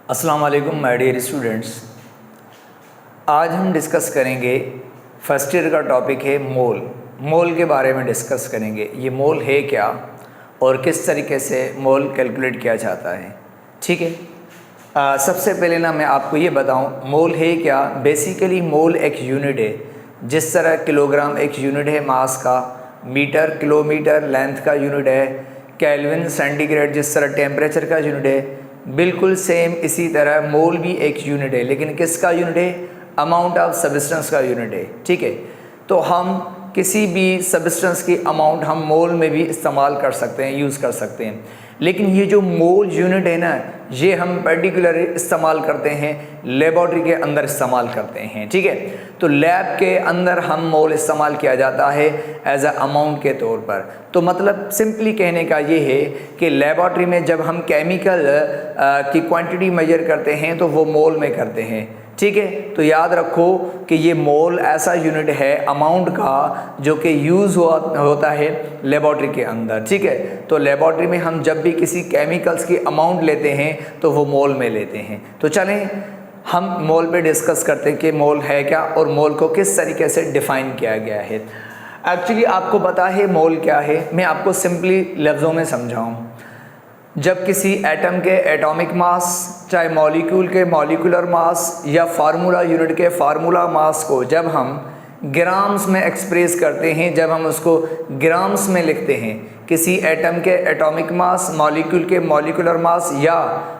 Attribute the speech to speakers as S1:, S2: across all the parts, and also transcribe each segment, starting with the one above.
S1: अस्सलाम वालेकुम my dear students. आज हम डिस्कस करेंगे फर्स्ट ईयर का टॉपिक है मोल के बारे में डिस्कस करेंगे। ये मोल है क्या और किस तरीके से मोल कैलकुलेट किया जाता है। ठीक है, सबसे पहले ना मैं आपको ये बताऊं मोल है क्या। बेसिकली मोल एक यूनिट है। जिस तरह किलोग्राम एक यूनिट है मास का, मीटर किलोमीटर लेंथ का यूनिट है, केल्विन सेंटीग्रेड जिस तरह टेम्परेचर का यूनिट है, बिल्कुल सेम इसी तरह मोल भी एक यूनिट है। लेकिन किसका यूनिट है? अमाउंट ऑफ सब्सटेंस का यूनिट है। ठीक है, तो हम किसी भी सब्सटेंस की अमाउंट हम मोल में भी इस्तेमाल कर सकते हैं, यूज़ कर सकते हैं। लेकिन ये जो मोल यूनिट है ना, ये हम पर्टिकुलर इस्तेमाल करते हैं, लेबॉर्ट्री के अंदर इस्तेमाल करते हैं। ठीक है, तो लैब के अंदर हम मोल इस्तेमाल किया जाता है एज अ अमाउंट के तौर पर। तो मतलब सिंपली कहने का ये है कि लेबॉर्ट्री में जब हम केमिकल की क्वांटिटी मेजर करते हैं तो वो मोल में करते हैं। ठीक है, तो याद रखो कि ये मोल ऐसा यूनिट है अमाउंट का जो कि यूज़ होता है लेबॉर्ट्री के अंदर। ठीक है, तो लेबॉर्ट्री में हम जब भी किसी केमिकल्स की अमाउंट लेते हैं तो वो मोल में लेते हैं। तो चलें हम मोल पे डिस्कस करते हैं कि मोल है क्या और मोल को किस तरीके से डिफ़ाइन किया गया है। एक्चुअली आपको पता है मोल क्या है, मैं आपको सिंपली लफ्ज़ों में समझाऊँ। जब किसी एटम के एटॉमिक मास, चाहे मॉलिक्यूल के मॉलिक्यूलर मास या फार्मूला यूनिट के फार्मूला मास को जब हम ग्राम्स में एक्सप्रेस करते हैं, जब हम उसको ग्राम्स में लिखते हैं, किसी एटम के एटॉमिक मास, मॉलिक्यूल के मॉलिक्यूलर मास या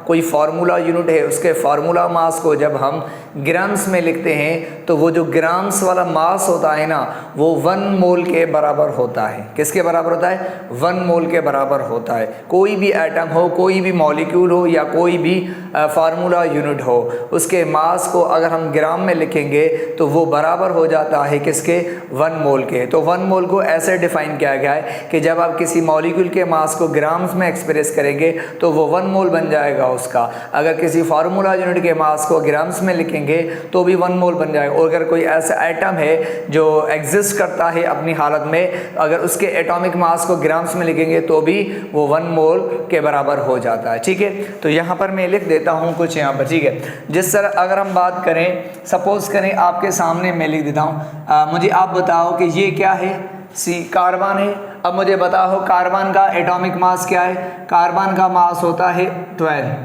S1: कोई फार्मूला यूनिट है उसके फार्मूला मास को जब हम ग्राम्स में लिखते हैं तो वो जो ग्राम्स वाला मास होता है ना, वो 1 मोल के बराबर होता है। किसके बराबर होता है? 1 मोल के बराबर होता है। कोई भी एटम हो, कोई भी मॉलिक्यूल हो या कोई भी फार्मूला यूनिट हो, उसके मास को अगर हम ग्राम में लिखेंगे तो वो बराबर हो जाता है किसके? 1 मोल के। तो 1 मोल को ऐसे डिफाइन किया गया है कि जब आप किसी मॉलिक्यूल के मास को ग्राम्स में एक्सप्रेस करेंगे तो वो 1 मोल बन जाएगा उसका। अगर किसी फार्मूला यूनिट के मास को ग्राम्स में लिखेंगे तो भी 1 मोल बन जाएगा। और अगर कोई ऐसा एटम है जो एग्जिस्ट करता है अपनी हालत में, अगर उसके एटॉमिक मास को ग्राम्स में लिखेंगे तो भी वो 1 मोल के बराबर हो जाता है। ठीक है, तो यहाँ पर मैं लिख देता हूँ कुछ यहाँ पर। ठीक है, जिस तरह अगर हम बात करें, सपोज करें आपके सामने मैं लिख देता हूँ, मुझे आप बताओ कि ये क्या है? सी कार्बन है। अब मुझे बताओ कार्बन का एटॉमिक मास क्या है? कार्बन का मास होता है 12।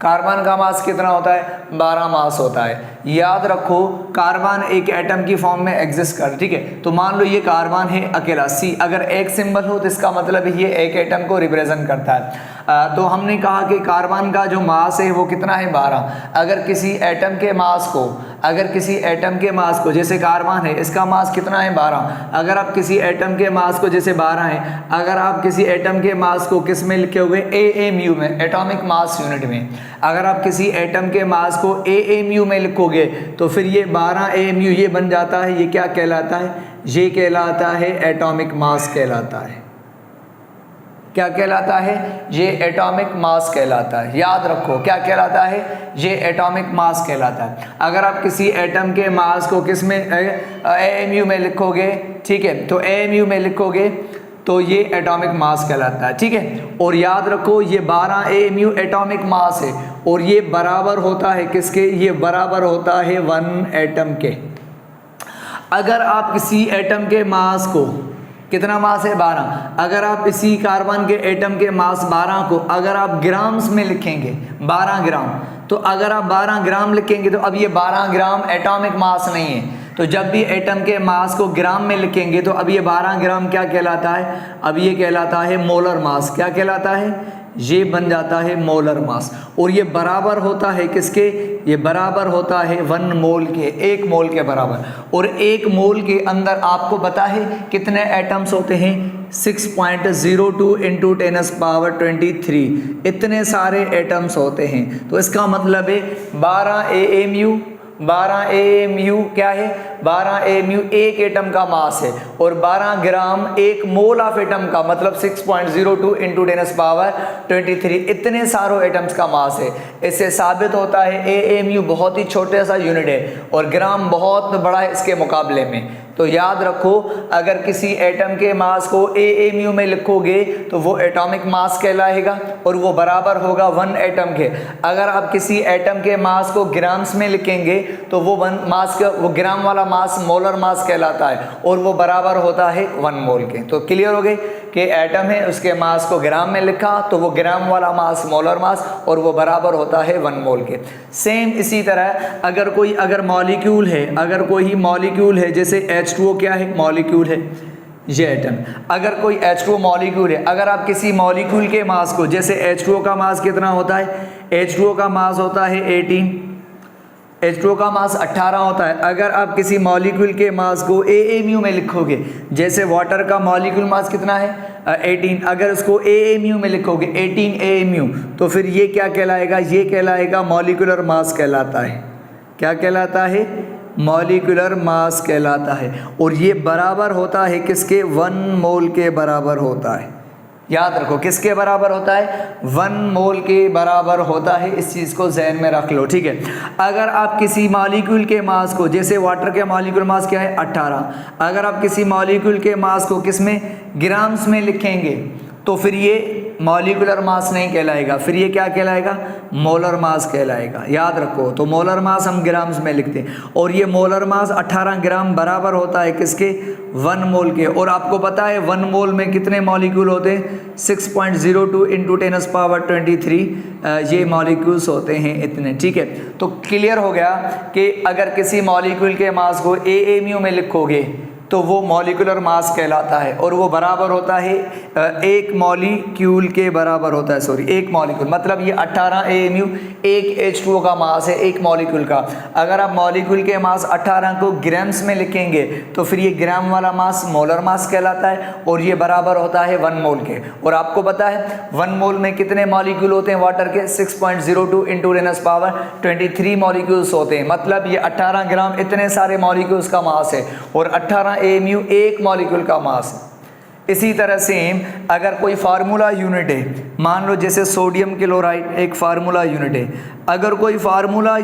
S1: कार्बन का मास कितना होता है? 12 मास होता है। याद रखो कार्बन एक एटम की फॉर्म में एग्जिस्ट कर। ठीक है, तो मान लो ये कार्बन है अकेला, सी अगर एक सिंबल हो तो इसका मतलब ये एक एटम को रिप्रेजेंट करता है। तो हमने कहा कि कार्बन का जो मास है वो कितना है? 12। अगर किसी एटम के मास को, अगर किसी एटम के मास को, जैसे कार्बन है इसका मास कितना है? 12। अगर आप किसी एटम के मास को, जैसे 12 है, अगर आप किसी एटम के मास को किस में लिखोगे? AMU में, एटॉमिक मास यूनिट में। अगर आप किसी एटम के मास को AMU में लिखोगे तो फिर ये 12 AMU ये बन जाता है। ये क्या कहलाता है? ये कहलाता है एटॉमिक मास कहलाता है। क्या कहलाता है? ये एटॉमिक मास कहलाता है। याद रखो क्या कहलाता है? ये एटॉमिक मास कहलाता है। अगर आप किसी एटम के मास को किस में AMU में लिखोगे, ठीक है, तो AMU में लिखोगे तो ये एटॉमिक मास कहलाता है। ठीक है, और याद रखो ये 12 AMU एटॉमिक मास है और ये बराबर होता है किसके? ये बराबर होता है 1 एटम के। अगर आप किसी एटम के मास को, कितना मास है? 12। अगर आप इसी कार्बन के एटम के मास 12 को अगर आप ग्राम्स में लिखेंगे, 12 ग्राम, तो अगर आप 12 ग्राम लिखेंगे तो अब ये 12 ग्राम एटॉमिक मास नहीं है। तो जब भी एटम के मास को ग्राम में लिखेंगे तो अब ये 12 ग्राम क्या कहलाता है? अब ये कहलाता है मोलर मास। क्या कहलाता है? ये बन जाता है मोलर मास। और ये बराबर होता है किसके? ये बराबर होता है 1 मोल के, 1 मोल के बराबर। और 1 मोल के अंदर आपको पता है कितने एटम्स होते हैं? 6.02 इंटू 10⁻23 इतने सारे एटम्स होते हैं। तो इसका मतलब है 12 AMU, 12 AMU क्या है? 12 AMU एक एटम का मास है और 12 ग्राम 1 मोल ऑफ एटम का, मतलब 6.02 इंटू 10⁻23 इतने सारों एटम्स का मास है। इससे साबित होता है AMU बहुत ही छोटे सा यूनिट है और ग्राम बहुत बड़ा है इसके मुकाबले में। तो याद रखो, अगर किसी एटम के मास को AMU में लिखोगे तो वो एटॉमिक मास कहलाएगा और वो बराबर होगा 1 एटम के। अगर आप किसी एटम के मास को ग्राम्स में लिखेंगे तो वो वो ग्राम वाला मास मोलर मास कहलाता है और वो बराबर होता है 1 मोल के। तो क्लियर हो गई कि एटम है, उसके मास को ग्राम में लिखा तो वो ग्राम वाला मास मोलर मास और वो बराबर होता है 1 मोल के। सेम इसी तरह अगर मॉलिक्यूल है, अगर कोई मॉलिक्यूल है, जैसे H2O क्या है, मॉलिक्यूल है ये एटम। अगर कोई H2O मॉलिक्यूल है, अगर आप किसी मॉलिक्यूल के मास को, जैसे H2O का मास कितना होता है, H2O का मास होता है 18, H2O का मास 18 होता है। अगर आप किसी मॉलिक्यूल के मास को AMU में लिखोगे, जैसे वाटर का मॉलिक्यूल मास कितना है 18, अगर उसको AMU में लिखोगे 18 AMU, तो फिर ये क्या कहलाएगा, ये कहलाएगा मॉलिक्यूलर मास कहलाता है। क्या कहलाता है, मॉलिक्यूलर मास कहलाता है। और ये बराबर होता है किसके, 1 मोल के बराबर होता है। याद रखो किसके बराबर होता है, 1 मोल के बराबर होता है। इस चीज़ को जहन में रख लो, ठीक है। अगर आप किसी मॉलिक्यूल के मास को, जैसे वाटर के मॉलिक्यूल मास क्या है 18, अगर आप किसी मॉलिक्यूल के मास को किसमें, ग्राम्स में लिखेंगे तो फिर ये मॉलिक्यूलर मास नहीं कहलाएगा, फिर ये क्या कहलाएगा, मोलर मास कहलाएगा। याद रखो, तो मोलर मास हम ग्राम्स में लिखते हैं और ये मोलर मास 18 ग्राम बराबर होता है किसके, 1 मोल के। और आपको पता है 1 मोल में कितने मॉलिक्यूल होते हैं, 6.02 × 10⁻23 ये मॉलिक्यूल्स होते हैं इतने, ठीक है। तो क्लियर हो गया कि अगर किसी मॉलिक्यूल के मास को AMU में लिखोगे तो वो मॉलिक्यूलर मास कहलाता है और वो बराबर होता है 1 मॉलिक्यूल के बराबर होता है, सॉरी 1 मॉलिक्यूल, मतलब ये 18 AMU 1 H2O का मास है 1 मॉलिक्यूल का। अगर आप मॉलिक्यूल के मास 18 को ग्राम्स में लिखेंगे तो फिर ये ग्राम वाला मास मोलर मास कहलाता है और ये बराबर होता है 1 मोल के। और आपको पता है 1 मोल में कितने मॉलिक्यूल होते हैं वाटर के, 6.02 × 10⁻23 मॉलिक्यूल्स होते हैं, मतलब ये 18 ग्राम इतने सारे मॉलिक्यूल्स का मास है और 18 AMU 1 मॉलिक्यूल का मास है। इसी तरह सेम अगर कोई फार्मूला यूनिट है, मान लो जैसे सोडियम क्लोराइड एक फार्मूला यूनिट है, अगर कोई फार्मूला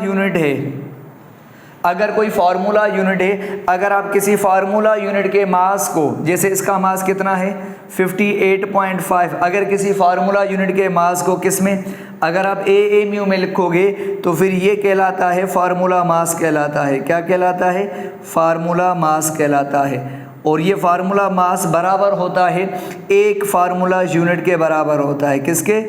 S1: यूनिट है, अगर आप किसी फार्मूला यूनिट के मास को, जैसे इसका मास कितना है 58.5, अगर किसी फार्मूला यूनिट के मास को किसमें, अगर आप AMU में लिखोगे तो फिर ये कहलाता है फार्मूला मास कहलाता है। क्या कहलाता है, फार्मूला मास कहलाता है। और ये फार्मूला मास बराबर होता है 1 फार्मूला यूनिट के बराबर होता है, किसके,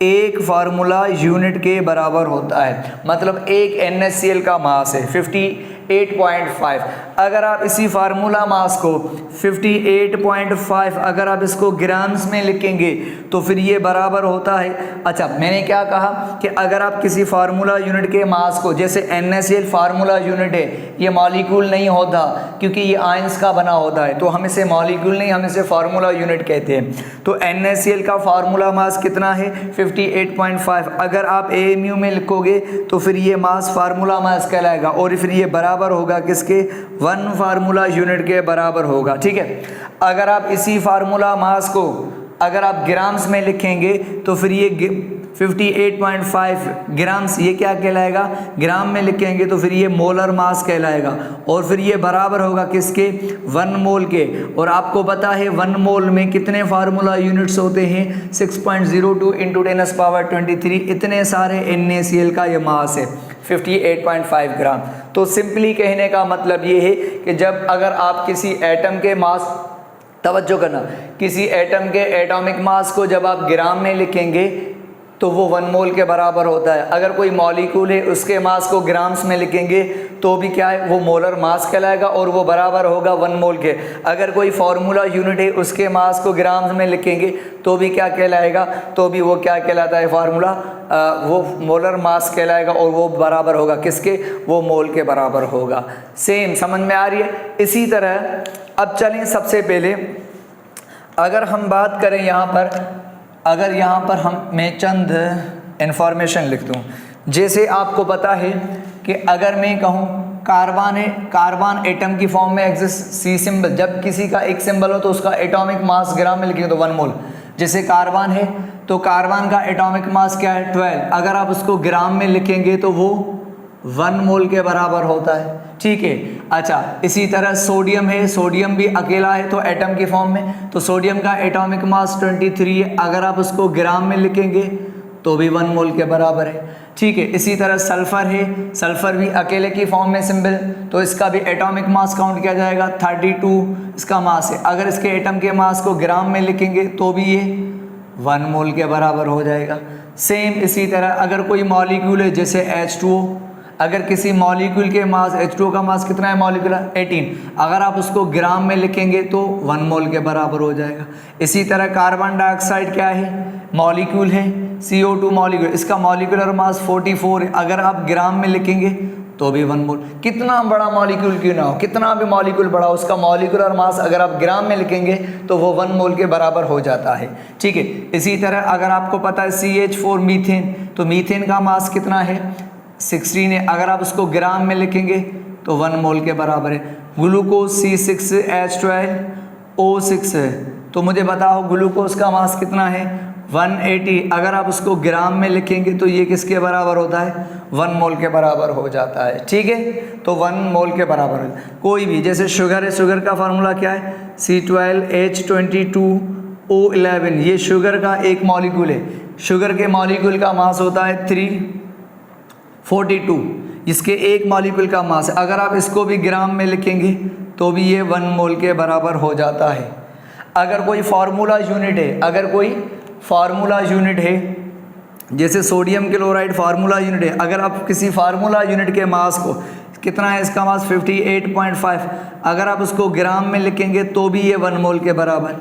S1: 1 फार्मूला यूनिट के बराबर होता है, मतलब 1 NaCl का मास है 58.5। अगर आप इसी फार्मूला मास को 58.5 अगर आप इसको ग्राम्स में लिखेंगे तो फिर ये बराबर होता है, अच्छा मैंने क्या कहा कि अगर आप किसी फार्मूला यूनिट के मास को, जैसे NaCl फार्मूला यूनिट है, ये मॉलिक्यूल नहीं होता क्योंकि ये आयंस का बना होता है, तो हम इसे मॉलिक्यूल नहीं, हम इसे फार्मूला यूनिट कहते हैं। तो NaCl का फार्मूला मास कितना है 58.5, अगर आप AMU में लिखोगे तो फिर ये मास फार्मूला मास कहलाएगा और फिर ये बराबर होगा किसके, 1 फार्मूला यूनिट के बराबर होगा, ठीक है। अगर आप इसी फार्मूला मास को अगर आप ग्राम्स में लिखेंगे तो फिर ये 58.5 ग्राम्स ये क्या कहलाएगा, ग्राम में लिखेंगे तो फिर ये मोलर मास कहलाएगा और फिर ये बराबर होगा किसके, 1 मोल के। और आपको पता है 1 मोल में कितने फार्मूला यूनिट्स होते हैं, 6.02 × 10⁻23 इतने सारे NaCl का ये मास है 58.5 ग्राम। तो सिंपली कहने का मतलब ये है कि जब अगर आप किसी एटम के मास, तवज्जो करना, किसी एटम के एटॉमिक मास को जब आप ग्राम में लिखेंगे तो वो 1 मोल के बराबर होता है। अगर कोई मॉलिक्यूल है उसके मास को ग्राम्स में लिखेंगे तो भी क्या है, वो मोलर मास कहलाएगा और वो बराबर होगा 1 मोल के। अगर कोई फार्मूला यूनिट है उसके मास को ग्राम्स में लिखेंगे तो भी क्या कहलाएगा, तो भी वो क्या कहलाता है, फार्मूला वो मोलर मास कहलाएगा और वो बराबर होगा किसके, वो मोल के बराबर होगा। सेम समझ में आ रही है। इसी तरह अब चलें, सबसे पहले अगर हम बात करें यहाँ पर मैं चंद इन्फॉर्मेशन लिख दूँ। जैसे आपको पता है कि अगर मैं कहूँ कार्बन है, कार्बन एटम की फॉर्म में एग्जिस्ट, C सिंबल, जब किसी का एक सिंबल हो तो उसका एटॉमिक मास ग्राम में लिखेंगे तो 1 मोल। जैसे कार्बन है तो कार्बन का एटॉमिक मास क्या है 12, अगर आप उसको ग्राम में लिखेंगे तो वो 1 मोल के बराबर होता है। ठीक है, अच्छा इसी तरह सोडियम है, सोडियम भी अकेला है तो एटम की फॉर्म में, तो सोडियम का एटॉमिक मास 23 है, अगर आप उसको ग्राम में लिखेंगे तो भी 1 मोल के बराबर है। ठीक है, इसी तरह सल्फर है, सल्फर भी अकेले की फॉर्म में सिंबल, तो इसका भी एटॉमिक मास काउंट किया जाएगा, 32 इसका मास है, अगर इसके एटम के मास को ग्राम में लिखेंगे तो भी ये 1 मोल के बराबर हो जाएगा। सेम इसी तरह अगर कोई मॉलिक्यूल है जैसे H2O, अगर किसी मॉलिक्यूल के मास H2O का मास कितना है मॉलिक्यूलर 18, अगर आप उसको ग्राम में लिखेंगे तो 1 मोल के बराबर हो जाएगा। इसी तरह कार्बन डाइऑक्साइड क्या है, मॉलिक्यूल है, CO2 मॉलिक्यूल, इसका मॉलिक्यूलर मास 44 है, अगर आप ग्राम में लिखेंगे तो भी 1 मोल। कितना बड़ा मॉलिक्यूल क्यों ना हो, कितना भी मॉलिक्यूल बड़ा हो, उसका मॉलिक्यूलर मास अगर आप ग्राम में लिखेंगे तो वो 1 मोल के बराबर हो जाता है। ठीक है, इसी तरह अगर आपको पता है CH4 मीथेन, तो मीथेन का मास कितना है 16 है, अगर आप उसको ग्राम में लिखेंगे तो 1 मोल के बराबर है। ग्लूकोज C6H12O6 है, तो मुझे बताओ ग्लूकोज का मास कितना है 180, अगर आप उसको ग्राम में लिखेंगे तो ये किसके बराबर होता है 1 मोल के बराबर हो जाता है। ठीक है, तो 1 मोल के बराबर है। कोई भी जैसे शुगर है, शुगर का फार्मूला क्या है C12H22O11, ये शुगर का एक मॉलिक्यूल है, शुगर के मॉलिक्यूल का मास होता है 342, इसके एक मॉलिक्यूल का मास है, अगर आप इसको भी ग्राम में लिखेंगे तो भी ये 1 मोल के बराबर हो जाता है। अगर कोई फार्मूला यूनिट है, अगर कोई फार्मूला यूनिट है जैसे सोडियम क्लोराइड फार्मूला यूनिट है, अगर आप किसी फार्मूला यूनिट के मास को कितना है, इसका मास 58.5, अगर आप उसको ग्राम में लिखेंगे तो भी ये 1 मोल के बराबर।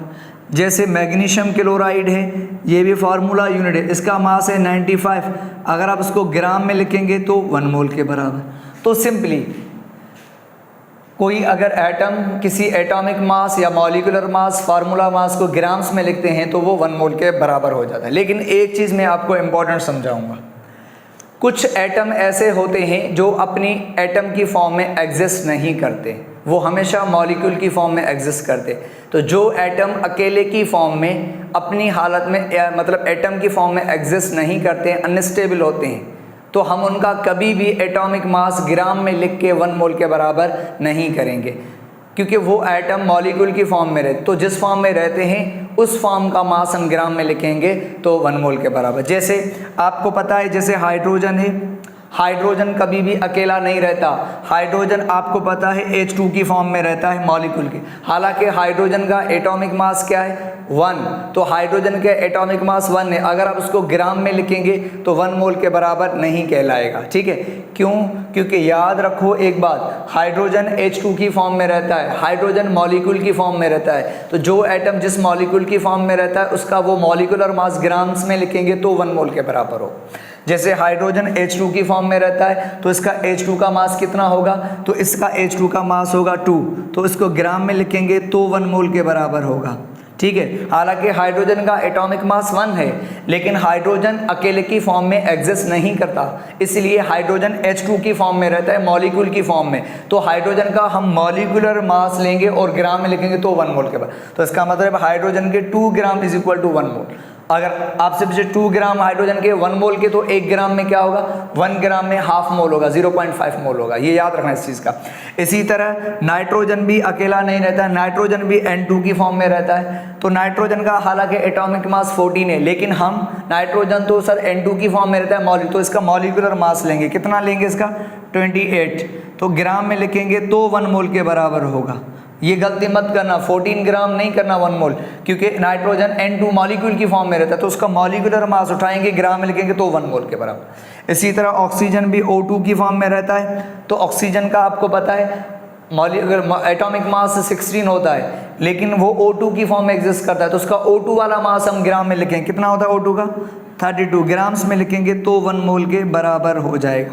S1: जैसे मैग्नीशियम क्लोराइड है, ये भी फार्मूला यूनिट है, इसका मास है 95, अगर आप उसको ग्राम में लिखेंगे तो 1 मोल के बराबर। तो सिंपली कोई अगर एटम किसी एटॉमिक मास या मॉलिक्यूलर मास फार्मूला मास को ग्राम्स में लिखते हैं तो वो 1 मोल के बराबर हो जाता है। लेकिन एक चीज़ मैं आपको इम्पोर्टेंट समझाऊंगा, कुछ एटम ऐसे होते हैं जो अपनी एटम की फॉर्म में एग्जिस्ट नहीं करते, वो हमेशा मॉलिक्यूल की फॉर्म में एग्जिस्ट करते। तो जो एटम अकेले की फॉर्म में अपनी हालत में मतलब एटम की फॉर्म में एग्जिस्ट नहीं करते, अनस्टेबल होते हैं, तो हम उनका कभी भी एटॉमिक मास ग्राम में लिख के 1 मोल के बराबर नहीं करेंगे, क्योंकि वो एटम मॉलिक्यूल की फॉर्म में रहते, तो जिस फॉर्म में रहते हैं उस फॉर्म का मास हम ग्राम में लिखेंगे तो 1 मोल के बराबर। जैसे आपको पता है जैसे हाइड्रोजन है, हाइड्रोजन कभी भी अकेला नहीं रहता, हाइड्रोजन आपको पता है H2 की फॉर्म में रहता है मॉलिक्यूल के, हालांकि हाइड्रोजन का एटॉमिक मास क्या है 1, तो हाइड्रोजन के एटॉमिक मास 1 है, अगर आप उसको ग्राम में लिखेंगे तो 1 मोल के बराबर नहीं कहलाएगा। ठीक है, क्यों? क्योंकि याद रखो एक बात, हाइड्रोजन H2 की फॉर्म में रहता है, हाइड्रोजन मॉलिक्यूल की फॉर्म में रहता है, तो जो एटम जिस मॉलिक्यूल की फॉर्म में रहता है उसका वो मॉलिक्यूलर मास ग्राम्स में लिखेंगे तो 1 मोल के बराबर हो। जैसे हाइड्रोजन H2 की फॉर्म में रहता है तो इसका H2 का मास कितना होगा, तो इसका H2 का मास होगा 2, तो इसको ग्राम में लिखेंगे तो 1 मोल के बराबर होगा। ठीक है, हालांकि हाइड्रोजन का एटॉमिक मास 1 है, लेकिन हाइड्रोजन अकेले की फॉर्म में एग्जिस्ट नहीं करता, इसलिए हाइड्रोजन H2 की फॉर्म में रहता है मॉलिक्यूल की फॉर्म में, तो हाइड्रोजन का हम मॉलिक्यूलर मास लेंगे और ग्राम में लिखेंगे तो 1 मोल के बराबर। तो इसका मतलब हाइड्रोजन के 2 ग्राम इज इक्वल टू 1 मोल। अगर आपसे पूछे 2 ग्राम हाइड्रोजन के 1 मोल के, तो 1 ग्राम में क्या होगा, 1 ग्राम में हाफ मोल होगा, 0.5 मोल होगा, ये याद रखना इस चीज़ का। इसी तरह नाइट्रोजन भी अकेला नहीं रहता है, नाइट्रोजन भी N2 की फॉर्म में रहता है, तो नाइट्रोजन का हालांकि एटॉमिक मास 14 है, लेकिन हम नाइट्रोजन तो सर N2 की फॉर्म में रहता है मॉलिक्यूल, तो इसका मॉलिक्यूलर मास लेंगे, कितना लेंगे इसका 28, तो ग्राम में लिखेंगे तो 1 मोल के बराबर होगा। ये गलती मत करना, 14 ग्राम नहीं करना 1 मोल, क्योंकि नाइट्रोजन N2 मॉलिक्यूल की फॉर्म में रहता है, तो उसका मॉलिक्यूलर मास उठाएंगे ग्राम में लिखेंगे तो 1 मोल के बराबर। इसी तरह ऑक्सीजन भी O2 की फॉर्म में रहता है, तो ऑक्सीजन का आपको पता है एटॉमिक मास 16 होता है, लेकिन वो O2 की फॉर्म में एग्जिस्ट करता है, तो उसका O2 वाला मास हम ग्राम में लिखेंगे, कितना होता है O2 का 32, ग्राम्स में लिखेंगे तो 1 मोल के बराबर हो जाएगा।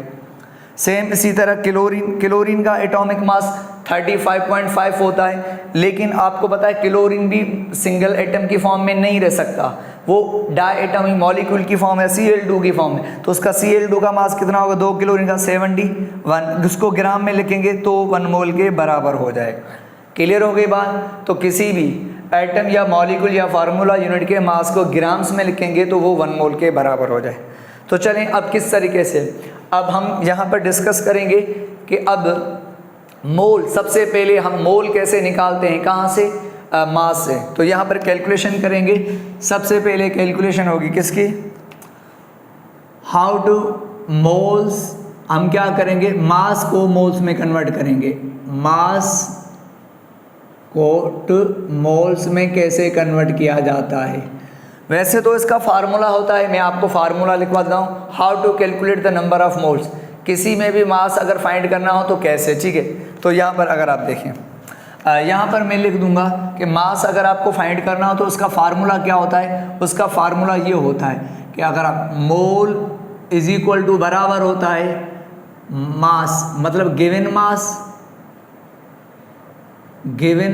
S1: सेम इसी तरह क्लोरीन का एटॉमिक मास 35.5 होता है, लेकिन आपको पता है क्लोरीन भी सिंगल एटम की फॉर्म में नहीं रह सकता, वो डाई एटमिक मॉलिक्यूल की फॉर्म है, Cl2 की फॉर्म में, तो उसका Cl2 का मास कितना होगा 2 क्लोरीन का 71, उसको ग्राम में लिखेंगे तो 1 मोल के बराबर हो जाएगा। क्लियर हो गई बात? तो किसी भी एटम या मॉलिक्यूल या फार्मूला यूनिट के मास को ग्राम्स में लिखेंगे तो वो 1 मोल के बराबर हो जाए। तो चलें अब किस तरीके से, अब हम यहाँ पर डिस्कस करेंगे कि अब मोल, सबसे पहले हम मोल कैसे निकालते हैं, कहाँ से, मास से। तो यहाँ पर कैलकुलेशन करेंगे। सबसे पहले कैलकुलेशन होगी किसकी, हाउ टू मोल्स, हम क्या करेंगे, मास को मोल्स में कन्वर्ट करेंगे। मास को टू मोल्स में कैसे कन्वर्ट किया जाता है। वैसे तो इसका फार्मूला होता है, मैं आपको फार्मूला लिखवा देता हूँ, how to calculate the number of moles. किसी में भी मास अगर फाइंड करना हो तो कैसे, ठीक है। तो यहाँ पर अगर आप देखें, यहाँ पर मैं लिख दूंगा कि मास अगर आपको फाइंड करना हो तो उसका फार्मूला क्या होता है। उसका फार्मूला ये होता है कि अगर आप मोल इज इक्वल टू बराबर होता है मास, मतलब गिवन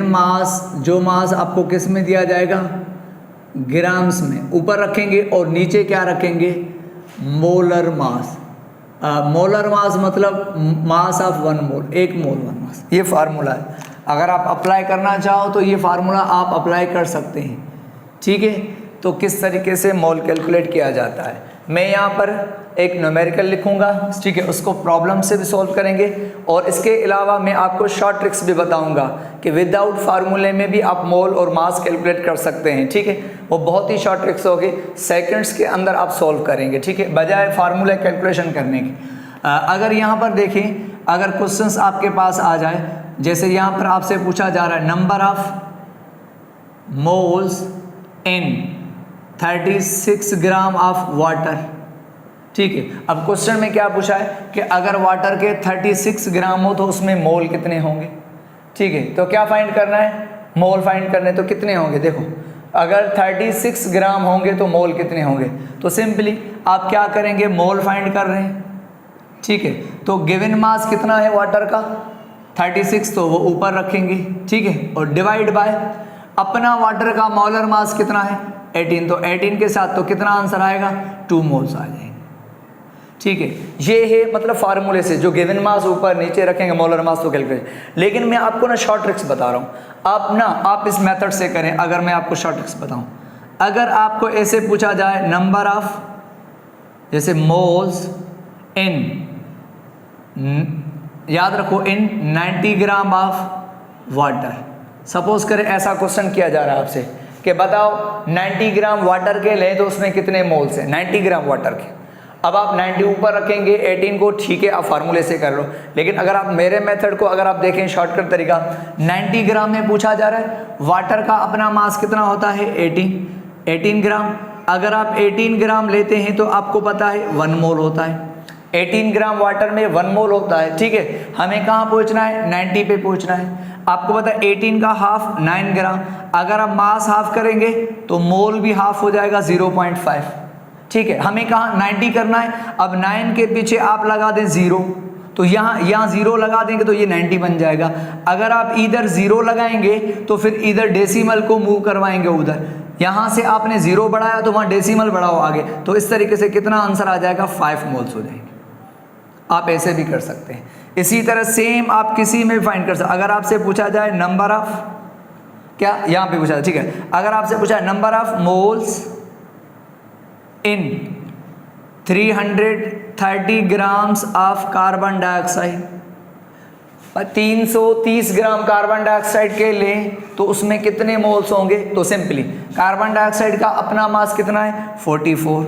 S1: मास, जो मास आपको किस में दिया जाएगा, ग्राम्स में ऊपर रखेंगे और नीचे क्या रखेंगे, मोलर मास। मोलर मास मतलब मास ऑफ 1 मोल, 1 मोल 1 मास। ये फार्मूला है, अगर आप अप्लाई करना चाहो तो ये फार्मूला आप अप्लाई कर सकते हैं, ठीक है। तो किस तरीके से मोल कैलकुलेट किया जाता है, मैं यहाँ पर एक न्यूमेरिकल लिखूंगा, ठीक है, उसको प्रॉब्लम से भी सॉल्व करेंगे। और इसके अलावा मैं आपको शॉर्ट ट्रिक्स भी बताऊंगा कि विदाउट फार्मूले में भी आप मोल और मास कैलकुलेट कर सकते हैं, ठीक है। वो बहुत ही शॉर्ट ट्रिक्स होगी, सेकंड्स के अंदर आप सॉल्व करेंगे, ठीक है, बजाय फार्मूला कैलकुलेशन करने की। अगर यहाँ पर देखें, अगर क्वेश्चंस आपके पास आ जाए, जैसे यहाँ पर आपसे पूछा जा रहा है number of moles in 36 gram of water, ठीक है। अब क्वेश्चन में क्या पूछा है कि अगर वाटर के 36 ग्राम हो तो उसमें मोल कितने होंगे, ठीक है। तो क्या फाइंड करना है, मोल फाइंड करने, तो कितने होंगे, देखो अगर 36 ग्राम होंगे तो मोल कितने होंगे। तो सिंपली आप क्या करेंगे, मोल फाइंड कर रहे हैं, ठीक है। तो गिवन मास कितना है वाटर का 36, तो वो ऊपर रखेंगे, ठीक है, और डिवाइड बाय अपना वाटर का मोलर मास कितना है 18, तो 18 के साथ तो कितना आंसर आएगा, 2 मोल्स आ जाएंगे, ठीक है। ये है मतलब फार्मूले से जो गिवन मास ऊपर नीचे रखेंगे मोलर मास तो कैलकुलेट। लेकिन मैं आपको ना शॉर्ट ट्रिक्स बता रहा हूँ, आप इस मेथड से करें। अगर मैं आपको शॉर्ट ट्रिक्स बताऊँ, अगर आपको ऐसे पूछा जाए नंबर ऑफ, जैसे मोल्स इन, याद रखो इन 90 ग्राम ऑफ वाटर, सपोज करें ऐसा क्वेश्चन किया जा रहा है आपसे कि बताओ 90 ग्राम वाटर के लें तो उसमें कितने मोल्स हैं, 90 ग्राम वाटर के। अब आप 90 ऊपर रखेंगे 18 को, ठीक है, आप फार्मूले से कर लो। लेकिन अगर आप मेरे मेथड को अगर आप देखें शॉर्टकट तरीका, 90 ग्राम में पूछा जा रहा है, वाटर का अपना मास कितना होता है 18 ग्राम। अगर आप 18 ग्राम लेते हैं तो आपको पता है 1 मोल होता है, 18 ग्राम वाटर में 1 मोल होता है, ठीक है। हमें कहाँ पहुँचना है, 90 पे पहुँचना है। आपको पता है 18 का हाफ 9 ग्राम, अगर आप मास हाफ करेंगे तो मोल भी हाफ हो जाएगा 0.5, ठीक है। हमें कहाँ 90 करना है, अब 9 के पीछे आप लगा दें 0, तो यहाँ 0 लगा देंगे तो ये 90 बन जाएगा। अगर आप इधर 0 लगाएंगे तो फिर इधर डेसिमल को मूव करवाएंगे उधर, यहाँ से आपने 0 बढ़ाया तो वहाँ डेसिमल बढ़ाओ आगे, तो इस तरीके से कितना आंसर आ जाएगा, 5 मोल्स हो जाएंगे। आप ऐसे भी कर सकते हैं। इसी तरह सेम आप किसी में भी फाइंड कर सकते। अगर आपसे पूछा जाए नंबर ऑफ, क्या यहाँ पे पूछा, ठीक है, अगर आपसे पूछा है number of moles in 330 grams of carbon dioxide, 330 gram carbon dioxide के लें तो उसमें कितने मोल्स होंगे। तो सिंपली कार्बन डाइऑक्साइड का अपना मास कितना है 44।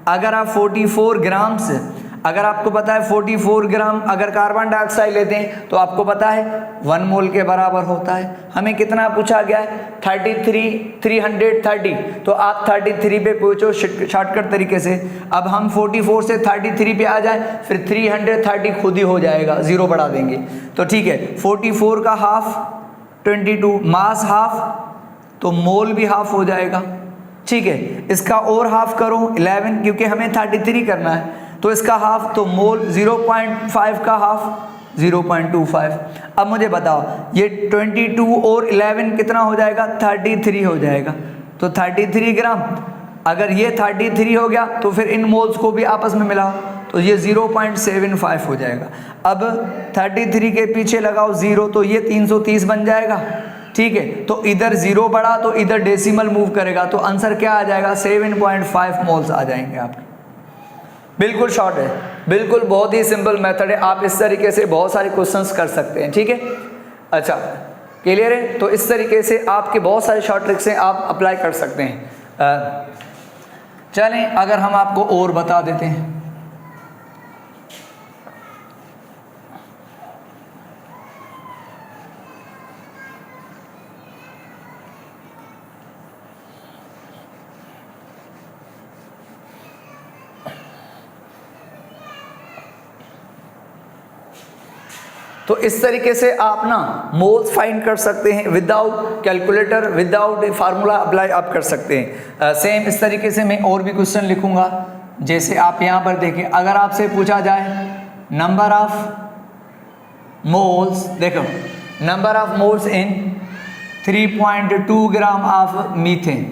S1: अगर आप 44 ग्राम से, अगर आपको पता है 44 ग्राम अगर कार्बन डाइऑक्साइड लेते हैं तो आपको पता है 1 मोल के बराबर होता है। हमें कितना पूछा गया है 330, तो आप 33 पे पूछो शॉर्टकट तरीके से। अब हम 44 से 33 पे आ जाए, फिर 330 खुद ही हो जाएगा, 0 बढ़ा देंगे तो ठीक है। 44 का हाफ 22, मास हाफ तो मोल भी हाफ हो जाएगा, ठीक है। इसका और हाफ करो 11, क्योंकि हमें 33 करना है, तो इसका हाफ तो मोल 0.5 का हाफ 0.25। अब मुझे बताओ ये 22 और 11 कितना हो जाएगा 33 हो जाएगा, तो 33 ग्राम। अगर ये 33 हो गया तो फिर इन मोल्स को भी आपस में मिलाओ तो ये 0.75 हो जाएगा। अब 33 के पीछे लगाओ 0, तो ये 330 बन जाएगा, ठीक है। तो इधर 0 बढ़ा तो इधर डेसिमल मूव करेगा, तो आंसर क्या आ जाएगा 7.5 मोल्स आ जाएंगे आपके। बिल्कुल शॉर्ट है, बिल्कुल बहुत ही सिंपल मेथड है। आप इस तरीके से बहुत सारे क्वेश्चंस कर सकते हैं, ठीक है। अच्छा, क्लियर है। तो इस तरीके से आपके बहुत सारे शॉर्ट ट्रिक्स हैं, आप अप्लाई कर सकते हैं। चलें, अगर हम आपको और बता देते हैं, तो इस तरीके से आप ना मोल्स फाइंड कर सकते हैं without calculator, without formula apply आप कर सकते हैं। सेम इस तरीके से मैं और भी क्वेश्चन लिखूंगा, जैसे आप यहाँ पर देखें, अगर आपसे पूछा जाए नंबर ऑफ मोल्स, देखो number of moles in 3.2 gram of methane,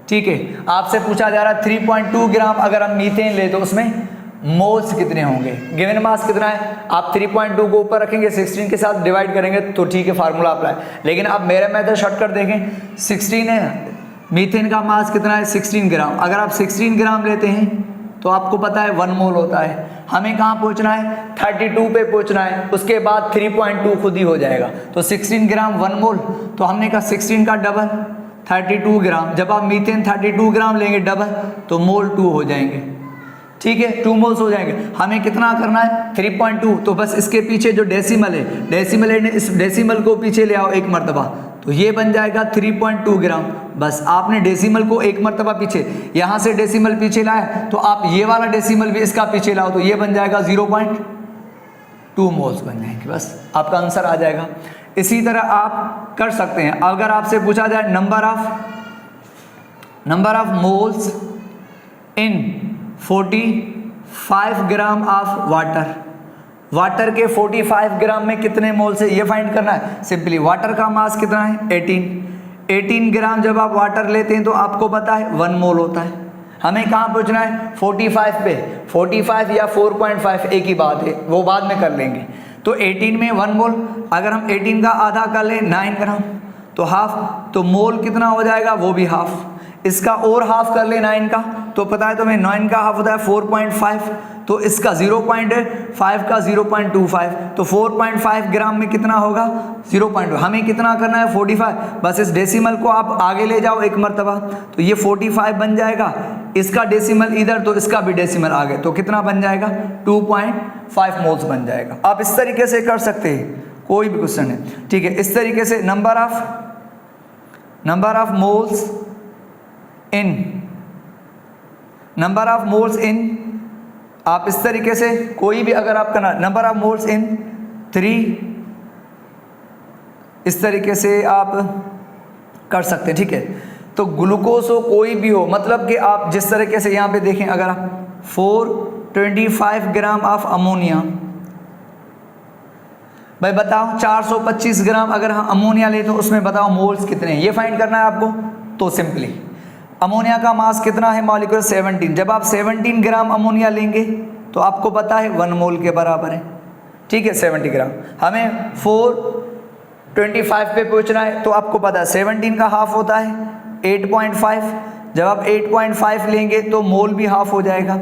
S1: ठीक है। आपसे पूछा जा रहा है 3.2 ग्राम अगर हम मीथेन ले तो उसमें मोल्स कितने होंगे, गिवन मास कितना है। आप 3.2 को ऊपर रखेंगे, 16 के साथ डिवाइड करेंगे तो ठीक है, फार्मूला अप्लाई। लेकिन आप मेरा मेथड शॉर्टकट देखें, 16 है, मीथेन का मास कितना है 16 ग्राम। अगर आप 16 ग्राम लेते हैं तो आपको पता है 1 मोल होता है। हमें कहाँ पहुँचना है, 32 पे पहुँचना है, उसके बाद 3.2 खुद ही हो जाएगा। तो 16 ग्राम 1 मोल, तो हमने कहा 16 का डबल 32 ग्राम। जब आप मीथेन 32 ग्राम लेंगे डबल तो मोल 2 हो जाएंगे, ठीक है, 2 मोल्स हो जाएंगे। हमें कितना करना है 3.2, तो बस इसके पीछे जो डेसिमल है, डेसिमल है, इस डेसिमल को पीछे ले आओ एक मरतबा, तो ये बन जाएगा 3.2 ग्राम। बस आपने डेसिमल को एक मरतबा पीछे, यहाँ से डेसिमल पीछे लाए तो आप ये वाला डेसिमल भी इसका पीछे लाओ तो ये बन जाएगा 0.2 मोल्स बन जाएंगे, बस आपका आंसर आ जाएगा। इसी तरह आप कर सकते हैं। अगर आपसे पूछा जाए number of moles in 45 gram of water, water के 45 ग्राम में कितने मोल से ये फाइंड करना है। सिंपली वाटर का मास कितना है 18 ग्राम। जब आप वाटर लेते हैं तो आपको पता है 1 मोल होता है। हमें कहाँ पहुँचना है 45 पे, 45 या 4.5 एक ही बात है, वो बाद में कर लेंगे। तो 18 में 1 मोल, अगर हम 18 का आधा कर लें 9 ग्राम तो हाफ, तो मोल कितना हो जाएगा वो भी हाफ। इसका और हाफ कर ले 9 का, तो पता है तुम्हें 9 का हाफ होता है 4.5, तो इसका 0.5 का 0.25, तो 4.5 ग्राम में कितना होगा 0.2। हमें कितना करना है 45, बस इस डेसिमल को आप आगे ले जाओ एक मरतबा, तो ये 45 बन जाएगा। इसका डेसिमल इधर तो इसका भी डेसिमल आगे, तो कितना बन जाएगा 2.5 मोल्स बन जाएगा। आप इस तरीके से कर सकते हैं, कोई भी क्वेश्चन है, ठीक है। इस तरीके से नंबर ऑफ मोल्स इन आप इस तरीके से कोई भी अगर आप करना नंबर ऑफ मोल्स इन 3, इस तरीके से आप कर सकते हैं, ठीक है। तो ग्लूकोज हो कोई भी हो, मतलब कि आप जिस तरीके से यहाँ पे देखें, अगर आप 425 ग्राम ऑफ अमोनिया, भाई बताओ 425 ग्राम अगर हम अमोनिया ले तो उसमें बताओ मोल्स कितने हैं, ये फाइंड करना है आपको। तो सिंपली अमोनिया का मास कितना है मॉलिक्यूल 17। जब आप 17 ग्राम अमोनिया लेंगे तो आपको पता है 1 मोल के बराबर है, ठीक है 70 ग्राम। हमें 425 पे पहुंचना है, तो आपको पता है 17 का हाफ होता है 8.5। जब आप 8.5 लेंगे तो मोल भी हाफ हो जाएगा।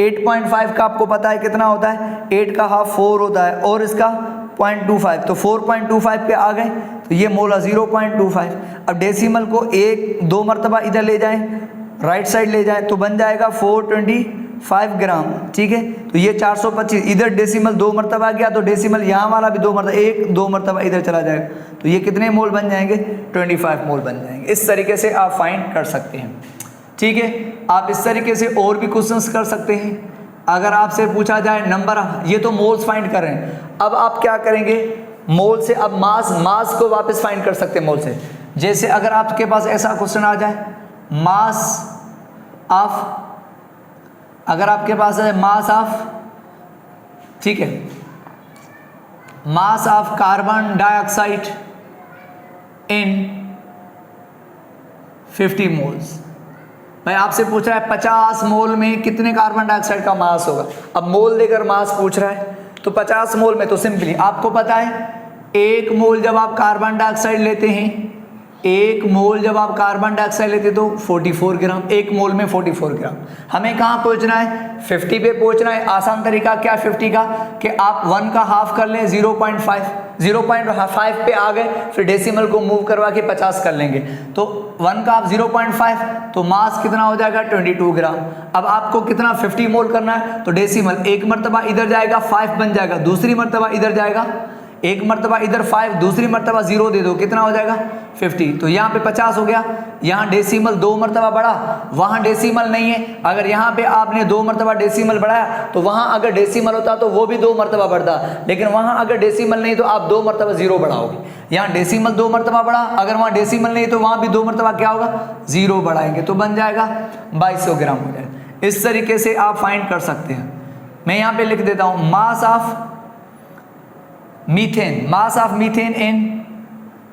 S1: 8.5 का आपको पता है कितना होता है, 8 का हाफ 4 होता है, और इसका 0.25, तो 4.25 पे आ गए, तो ये मोल 0.25। अब डेसिमल को 1-2 मरतबा इधर ले जाएं, राइट साइड ले जाएं, तो बन जाएगा 425 ग्राम, ठीक है। तो ये 425, इधर डेसिमल 2 मरतबा गया, तो डेसिमल यहाँ वाला भी 2 मरतबा, 1-2 मरतबा इधर चला जाएगा, तो ये कितने मोल बन जाएंगे 25 मोल बन जाएंगे। इस तरीके से आप फाइंड कर सकते हैं, ठीक है। आप इस तरीके से और भी क्वेश्चंस कर सकते हैं। अगर आपसे पूछा जाए नंबर, ये तो मोल्स फाइंड कर रहे हैं, अब आप क्या करेंगे मोल से, अब मास को वापस फाइंड कर सकते हैं मोल से। जैसे अगर आपके पास ऐसा क्वेश्चन आ जाए मास ऑफ, अगर आपके पास है मास ऑफ, ठीक है, mass of carbon dioxide in 50 moles. भाई आपसे पूछ रहा है 50 मोल में कितने कार्बन डाइऑक्साइड का मास होगा। अब मोल देकर मास पूछ रहा है, तो 50 मोल में तो सिंपली आपको पता है 1 मोल जब आप कार्बन डाइऑक्साइड लेते हैं 1 मोल जब आप कार्बन डाइऑक्साइड लेते तो 44 ग्राम, 1 मोल में 44 ग्राम। हमें कहाँ पहुँचना है? 50 पे पहुँचना है। आसान तरीका क्या 50 का कि आप 1 का हाफ कर लें 0.5 पे आ गए, फिर डेसिमल को मूव करवा के 50 कर लेंगे तो 1 का आप 0.5 तो मास कितना हो जाएगा 22 ग्राम। अब आपको कितना 50 मोल करना है तो डेसिमल एक मरतबा इधर जाएगा 5 बन जाएगा, दूसरी मरतबा इधर जाएगा, एक मरतबा इधर 5, दूसरी मरतबा 0 दे दो, कितना हो जाएगा 50। तो यहाँ पे 50 हो गया। यहाँ डेसिमल 2 मरतबा बढ़ा, वहाँ डेसिमल नहीं है। अगर यहाँ पे आपने 2 मरतबा डेसिमल बढ़ाया तो वहाँ अगर डेसिमल होता तो वो भी 2 मरतबा बढ़ता, लेकिन वहाँ अगर डेसिमल नहीं तो आप 2 मरतबा 0 बढ़ाओगे। यहाँ डेसिमल 2 मरतबा बढ़ा, अगर वहाँ डेसिमल नहीं तो वहाँ भी 2 मरतबा क्या होगा 0 बढ़ाएंगे तो बन जाएगा 2200 ग्राम हो जाएगा। इस तरीके से आप फाइंड कर सकते हैं। मैं यहाँ पे लिख देता हूँ mass of methane, mass of methane in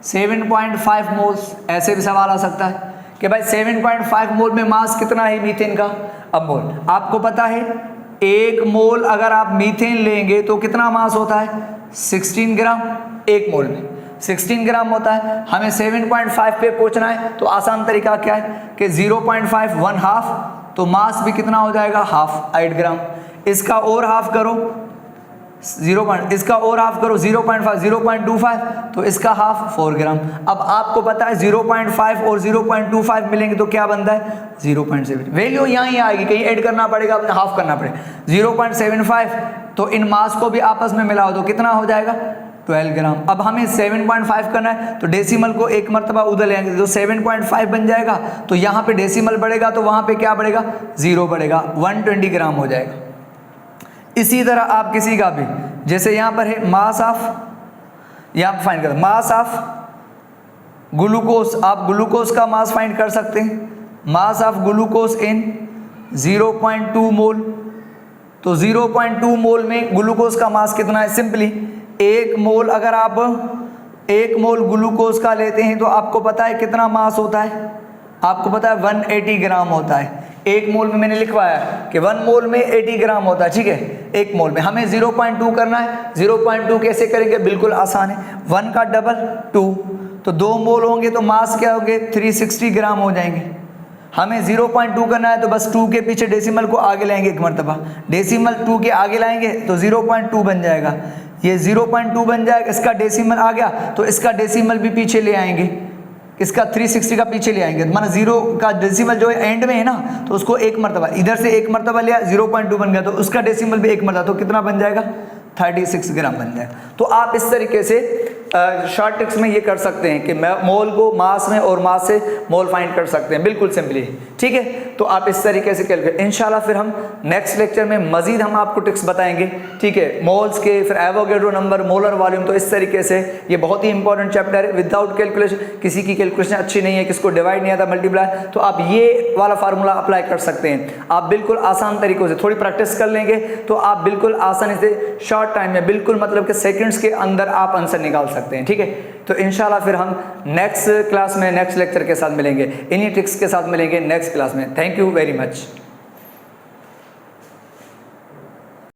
S1: 7.5 moles. ऐसे भी सवाल आ सकता है कि भाई 7.5 मोल में मास कितना है मीथेन का। अब मोल आपको पता है 1 मोल अगर आप मीथेन लेंगे तो कितना मास होता है 16 ग्राम, 1 मोल में 16 ग्राम होता है। हमें 7.5 पे पहुंचना है तो आसान तरीका क्या है कि 0.5 1 हाफ, तो मास भी कितना हो जाएगा हाफ 8 ग्राम। इसका और हाफ करो 0. इसका और हाफ करो 0.5 0.25 तो इसका हाफ 4 ग्राम। अब आपको पता है 0.5 और 0.25 मिलेंगे तो क्या बनता है 0.7। वैल्यू यहाँ ही आएगी, कहीं ऐड करना पड़ेगा, अपने हाफ करना पड़ेगा 0.75। तो इन मास को भी आपस में मिलाओ तो कितना हो जाएगा 12 ग्राम। अब हमें 7.5 करना है तो डेसिमल को एक मरतबा उधर ले आएंगे तो 7.5 बन जाएगा। तो यहाँ पे डेसिमल बढ़ेगा तो वहाँ पे क्या बढ़ेगा 0 बढ़ेगा, 120 ग्राम हो जाएगा। इसी तरह आप किसी का भी जैसे यहाँ पर है मास ऑफ, यहाँ पर फाइंड कर मास ऑफ ग्लूकोज, आप ग्लूकोज का मास फाइंड कर सकते हैं। मास ऑफ ग्लूकोज इन 0.2 मोल, तो 0.2 मोल में ग्लूकोज का मास कितना है। सिंपली 1 मोल अगर आप 1 मोल ग्लूकोज का लेते हैं तो आपको पता है कितना मास होता है, आपको पता है 180 ग्राम होता है। 1 मोल में मैंने लिखवाया कि 1 मोल में 80 ग्राम होता है, ठीक है 1 मोल में। हमें 0.2 करना है, 0.2 कैसे करेंगे बिल्कुल आसान है, 1 का डबल 2 तो 2 मोल होंगे तो मास क्या होंगे 360 ग्राम हो जाएंगे। हमें 0.2 करना है तो बस 2 के पीछे डेसिमल को आगे लाएंगे एक मरतबा, डेसिमल 2 के आगे लाएंगे तो 0.2 बन जाएगा, ये 0.2 बन जाएगा। इसका डेसिमल आ गया तो इसका डेसिमल भी पीछे ले आएंगे, इसका 360 का पीछे ले आएंगे, माना 0 का डेसिमल जो है एंड में है ना तो उसको एक मरतबा इधर से एक मरतबा लिया 0.2 बन गया तो उसका डेसिमल भी एक मरतबा, तो कितना बन जाएगा 36 ग्राम बन जाएगा। तो आप इस तरीके से शॉर्ट ट्रिक्स में ये कर सकते हैं कि मोल को मास में और मास से मोल फाइंड कर सकते हैं, बिल्कुल सिंपली, ठीक है। तो आप इस तरीके से कैलकुलेट, इंशाल्लाह फिर हम नेक्स्ट लेक्चर में मजीद हम आपको ट्रिक्स बताएंगे, ठीक है, मोल्स के, फिर एवोगैड्रो नंबर, मोलर वॉल्यूम। तो इस तरीके से ये बहुत ही इंपॉर्टेंट चैप्टर है। विदाउट कैलकुलेशन, किसी की कैलकुलेशन अच्छी नहीं है, किसको डिवाइड नहीं आता मल्टीप्लाई, तो आप ये वाला फार्मूला अप्लाई कर सकते हैं। आप बिल्कुल आसान तरीकों से थोड़ी प्रैक्टिस कर लेंगे तो आप बिल्कुल आसानी से शॉर्ट टाइम में, बिल्कुल मतलब कि सेकंड्स के अंदर आप आंसर निकाल सकते हैं, ठीक है। तो इंशाल्लाह फिर हम नेक्स्ट क्लास में नेक्स्ट लेक्चर के साथ मिलेंगे, इन्हीं ट्रिक्स के साथ मिलेंगे नेक्स्ट क्लास में। Thank you very much.